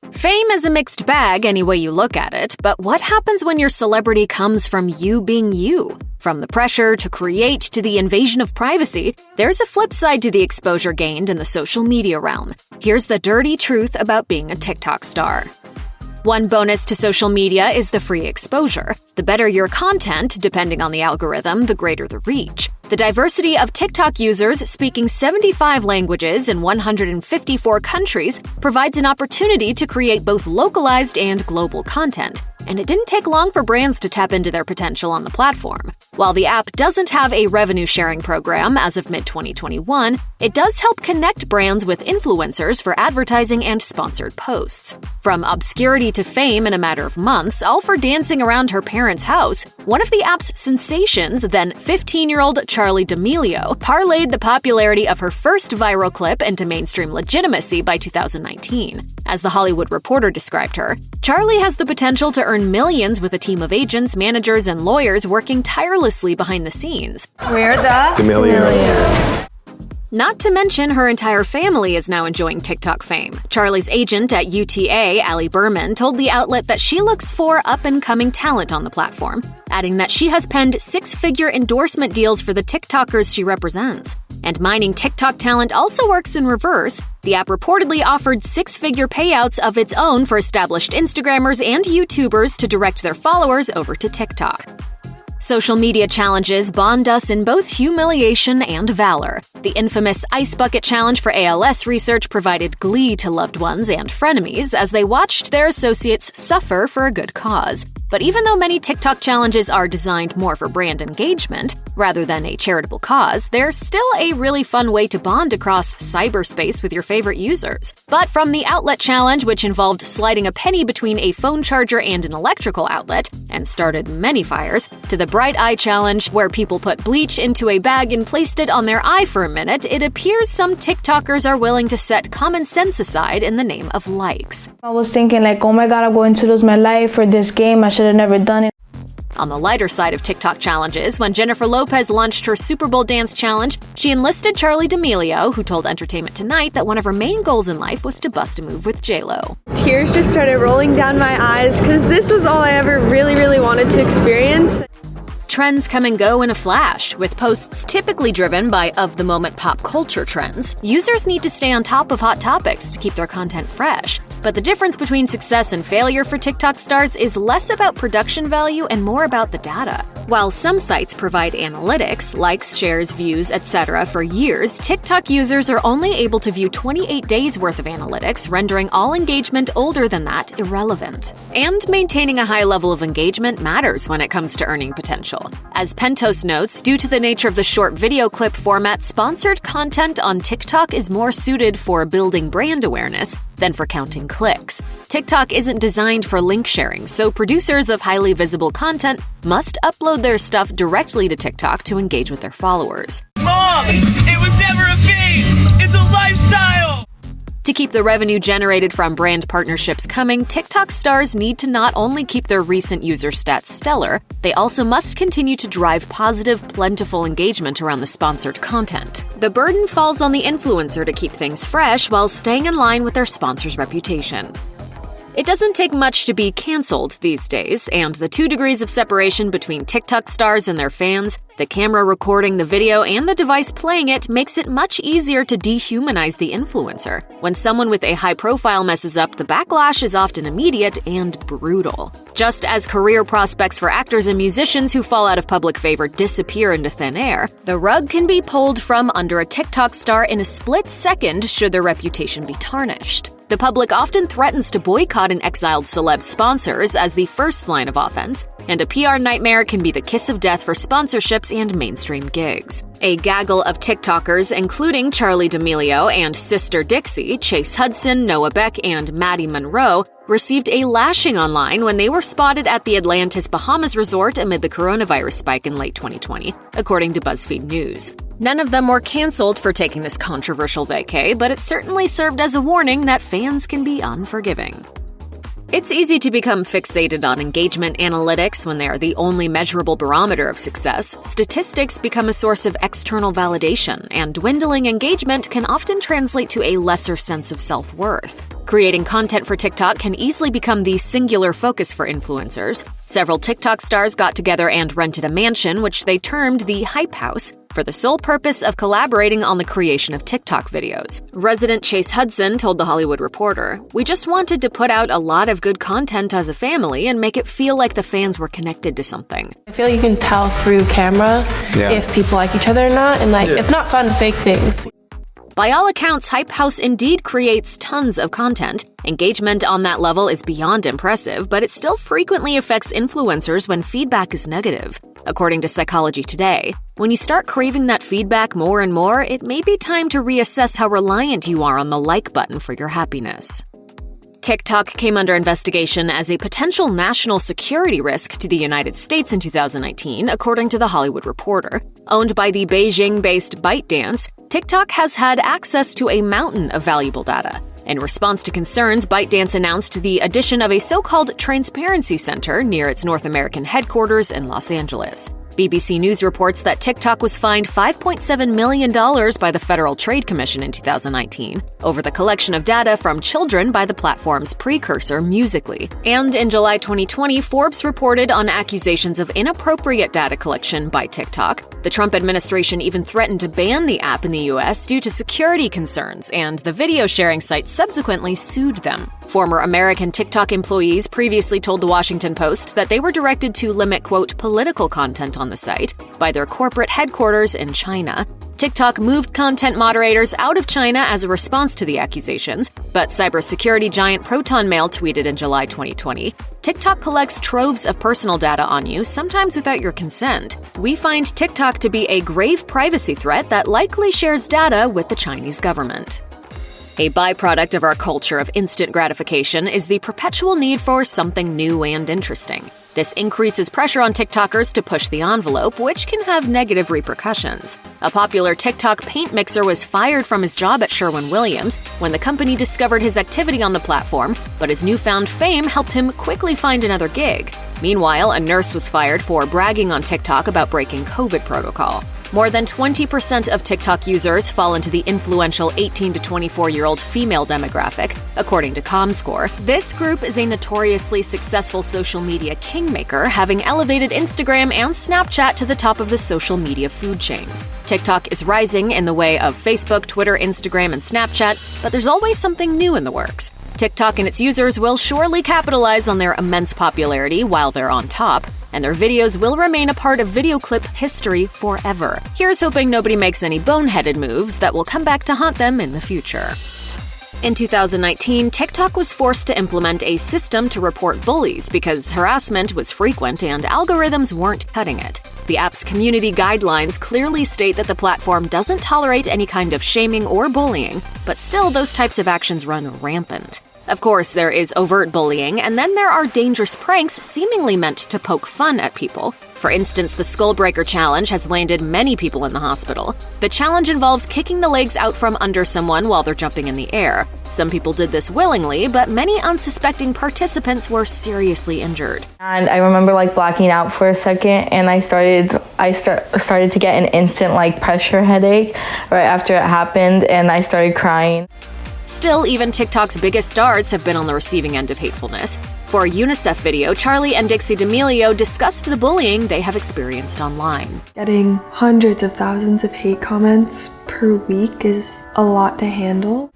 Fame is a mixed bag any way you look at it, but what happens when your celebrity comes from you being you? From the pressure to create to the invasion of privacy, there's a flip side to the exposure gained in the social media realm. Here's the dirty truth about being a TikTok star. One bonus to social media is the free exposure. The better your content, depending on the algorithm, the greater the reach. The diversity of TikTok users speaking 75 languages in 154 countries provides an opportunity to create both localized and global content. And it didn't take long for brands to tap into their potential on the platform. While the app doesn't have a revenue-sharing program as of mid-2021, it does help connect brands with influencers for advertising and sponsored posts. From obscurity to fame in a matter of months, all for dancing around her parents' house, one of the app's sensations, then 15-year-old Charli D'Amelio, parlayed the popularity of her first viral clip into mainstream legitimacy by 2019. As The Hollywood Reporter described her, Charli has the potential to earn millions with a team of agents, managers, and lawyers working tirelessly behind the scenes. We're the D'Amelio. Not to mention, her entire family is now enjoying TikTok fame. Charli's agent at UTA, Allie Berman, told the outlet that she looks for up-and-coming talent on the platform, adding that she has penned six-figure endorsement deals for the TikTokers she represents. And mining TikTok talent also works in reverse. The app reportedly offered six-figure payouts of its own for established Instagrammers and YouTubers to direct their followers over to TikTok. Social media challenges bond us in both humiliation and valor. The infamous Ice Bucket Challenge for ALS research provided glee to loved ones and frenemies as they watched their associates suffer for a good cause. But even though many TikTok challenges are designed more for brand engagement rather than a charitable cause, they're still a really fun way to bond across cyberspace with your favorite users. But from the outlet challenge, which involved sliding a penny between a phone charger and an electrical outlet and started many fires, to the Bright Eye Challenge, where people put bleach into a bag and placed it on their eye for a minute, it appears some TikTokers are willing to set common sense aside in the name of likes. I was thinking like, oh my god, I'm going to lose my life for this game. I should have never done it. On the lighter side of TikTok challenges, when Jennifer Lopez launched her Super Bowl dance challenge, she enlisted Charli D'Amelio, who told Entertainment Tonight that one of her main goals in life was to bust a move with J-Lo. Tears just started rolling down my eyes because this is all I ever really wanted to experience. Trends come and go in a flash. With posts typically driven by of-the-moment pop culture trends, users need to stay on top of hot topics to keep their content fresh. But the difference between success and failure for TikTok stars is less about production value and more about the data. While some sites provide analytics, likes, shares, views, etc. for years, TikTok users are only able to view 28 days worth of analytics, rendering all engagement older than that irrelevant. And maintaining a high level of engagement matters when it comes to earning potential. As Pentos notes, due to the nature of the short video clip format, sponsored content on TikTok is more suited for building brand awareness than for counting clicks. TikTok isn't designed for link sharing, so producers of highly visible content must upload their stuff directly to TikTok to engage with their followers. Mom, it was never a phase, it's a lifestyle! To keep the revenue generated from brand partnerships coming, TikTok stars need to not only keep their recent user stats stellar, they also must continue to drive positive, plentiful engagement around the sponsored content. The burden falls on the influencer to keep things fresh while staying in line with their sponsor's reputation. It doesn't take much to be cancelled these days, and the 2 degrees of separation between TikTok stars and their fans, the camera recording the video and the device playing it, makes it much easier to dehumanize the influencer. When someone with a high profile messes up, the backlash is often immediate and brutal. Just as career prospects for actors and musicians who fall out of public favor disappear into thin air, the rug can be pulled from under a TikTok star in a split second should their reputation be tarnished. The public often threatens to boycott an exiled celeb's sponsors as the first line of offense, and a PR nightmare can be the kiss of death for sponsorships and mainstream gigs. A gaggle of TikTokers, including Charli D'Amelio and Sister Dixie, Chase Hudson, Noah Beck, and Maddie Monroe, received a lashing online when they were spotted at the Atlantis Bahamas resort amid the coronavirus spike in late 2020, according to BuzzFeed News. None of them were canceled for taking this controversial vacay, but it certainly served as a warning that fans can be unforgiving. It's easy to become fixated on engagement analytics when they are the only measurable barometer of success. Statistics become a source of external validation, and dwindling engagement can often translate to a lesser sense of self-worth. Creating content for TikTok can easily become the singular focus for influencers. Several TikTok stars got together and rented a mansion, which they termed the Hype House, for the sole purpose of collaborating on the creation of TikTok videos. Resident Chase Hudson told The Hollywood Reporter, "We just wanted to put out a lot of good content as a family and make it feel like the fans were connected to something." I feel like you can tell through camera if people like each other or not, and it's not fun to fake things. By all accounts, Hype House indeed creates tons of content. Engagement on that level is beyond impressive, but it still frequently affects influencers when feedback is negative. According to Psychology Today, when you start craving that feedback more and more, it may be time to reassess how reliant you are on the like button for your happiness. TikTok came under investigation as a potential national security risk to the United States in 2019, according to The Hollywood Reporter. Owned by the Beijing-based ByteDance, TikTok has had access to a mountain of valuable data. In response to concerns, ByteDance announced the addition of a so-called transparency center near its North American headquarters in Los Angeles. BBC News reports that TikTok was fined $5.7 million by the Federal Trade Commission in 2019 over the collection of data from children by the platform's precursor, Musical.ly. And in July 2020, Forbes reported on accusations of inappropriate data collection by TikTok. The Trump administration even threatened to ban the app in the U.S. due to security concerns, and the video sharing site subsequently sued them. Former American TikTok employees previously told The Washington Post that they were directed to limit, quote, political content on the site by their corporate headquarters in China. TikTok moved content moderators out of China as a response to the accusations, but cybersecurity giant ProtonMail tweeted in July 2020, "TikTok collects troves of personal data on you, sometimes without your consent. We find TikTok to be a grave privacy threat that likely shares data with the Chinese government." A byproduct of our culture of instant gratification is the perpetual need for something new and interesting. This increases pressure on TikTokers to push the envelope, which can have negative repercussions. A popular TikTok paint mixer was fired from his job at Sherwin-Williams when the company discovered his activity on the platform, but his newfound fame helped him quickly find another gig. Meanwhile, a nurse was fired for bragging on TikTok about breaking COVID protocol. More than 20% of TikTok users fall into the influential 18 to 24-year-old female demographic, according to ComScore. This group is a notoriously successful social media kingmaker, having elevated Instagram and Snapchat to the top of the social media food chain. TikTok is rising in the way of Facebook, Twitter, Instagram, and Snapchat, but there's always something new in the works. TikTok and its users will surely capitalize on their immense popularity while they're on top, and their videos will remain a part of video clip history forever. Here's hoping nobody makes any boneheaded moves that will come back to haunt them in the future. In 2019, TikTok was forced to implement a system to report bullies because harassment was frequent and algorithms weren't cutting it. The app's community guidelines clearly state that the platform doesn't tolerate any kind of shaming or bullying, but still those types of actions run rampant. Of course, there is overt bullying, and then there are dangerous pranks seemingly meant to poke fun at people. For instance, the Skullbreaker Challenge has landed many people in the hospital. The challenge involves kicking the legs out from under someone while they're jumping in the air. Some people did this willingly, but many unsuspecting participants were seriously injured. And I remember blacking out for a second, and I started to get an instant pressure headache right after it happened, and I started crying. Still, even TikTok's biggest stars have been on the receiving end of hatefulness. For a UNICEF video, Charlie and Dixie D'Amelio discussed the bullying they have experienced online. Getting hundreds of thousands of hate comments per week is a lot to handle.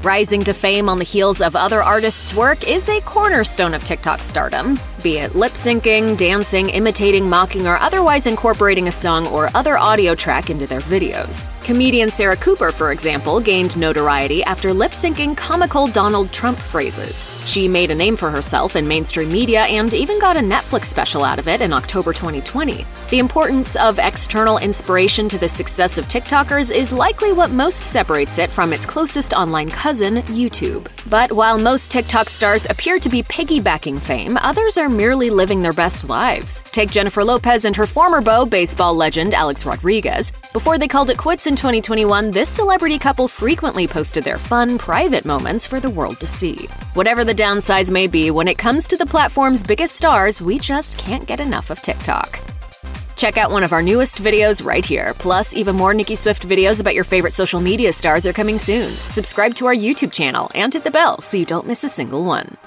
Rising to fame on the heels of other artists' work is a cornerstone of TikTok stardom, be it lip-syncing, dancing, imitating, mocking, or otherwise incorporating a song or other audio track into their videos. Comedian Sarah Cooper, for example, gained notoriety after lip-syncing comical Donald Trump phrases. She made a name for herself in mainstream media and even got a Netflix special out of it in October 2020. The importance of external inspiration to the success of TikTokers is likely what most separates it from its closest online cousin, YouTube. But while most TikTok stars appear to be piggybacking fame, others are merely living their best lives. Take Jennifer Lopez and her former beau, baseball legend Alex Rodriguez. Before they called it quits in 2021, this celebrity couple frequently posted their fun, private moments for the world to see. Whatever the downsides may be, when it comes to the platform's biggest stars, we just can't get enough of TikTok. Check out one of our newest videos right here. Plus, even more Nicki Swift videos about your favorite social media stars are coming soon. Subscribe to our YouTube channel and hit the bell so you don't miss a single one.